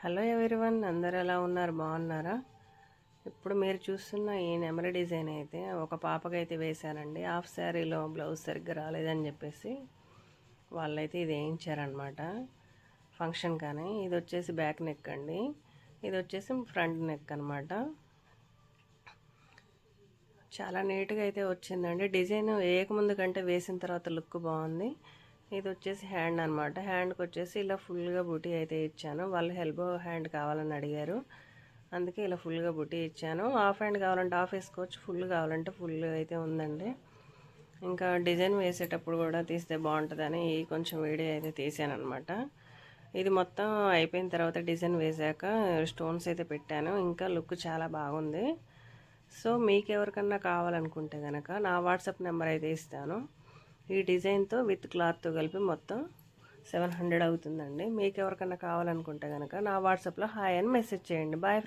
Hello everyone, అందరు ఎలా ఉన్నారు? బాగున్నారా? ఇప్పుడు మీరు చూస్తున్న ఈ నెమలి డిజైన్ అయితే ఒక పాపకైతే వేశానండి. హాఫ్ శారీలో బ్లౌజ్ సరిగ్గా రాలేదని చెప్పేసి వాళ్ళైతే ఇది వేయించారనమాట ఫంక్షన్. కానీ ఇది వచ్చేసి బ్యాక్ నెక్ అండి, ఇది వచ్చేసి ఫ్రంట్ నెక్ అనమాట. చాలా నీట్గా అయితే వచ్చిందండి. డిజైన్ వేయకముందు కంటే వేసిన తర్వాత లుక్ బాగుంది. ఇది వచ్చేసి హ్యాండ్ అనమాట. హ్యాండ్కి వచ్చేసి ఇలా ఫుల్గా బుటీ అయితే ఇచ్చాను. వాళ్ళు ఎల్బో హ్యాండ్ కావాలని అడిగారు, అందుకే ఇలా ఫుల్గా బుటీ ఇచ్చాను. హాఫ్ హ్యాండ్ కావాలంటే హాఫ్ వేసుకోవచ్చు, ఫుల్ కావాలంటే ఫుల్ అయితే ఉందండి. ఇంకా డిజైన్ వేసేటప్పుడు కూడా తీస్తే బాగుంటుందని కొంచెం వీడియో అయితే తీసాను అనమాట. ఇది మొత్తం అయిపోయిన తర్వాత డిజైన్ వేసాక స్టోన్స్ అయితే పెట్టాను. ఇంకా లుక్ చాలా బాగుంది. సో మీకు ఎవరికన్నా కావాలనుకుంటే కనుక నా వాట్సాప్ నెంబర్ అయితే ఇస్తాను. ఈ డిజైన్తో విత్ క్లాత్తో కలిపి మొత్తం 700 అవుతుందండి. మీకు ఎవరికన్నా కావాలనుకుంటే కనుక నా వాట్సాప్లో హాయ్ అని మెసేజ్ చేయండి. బాయ్.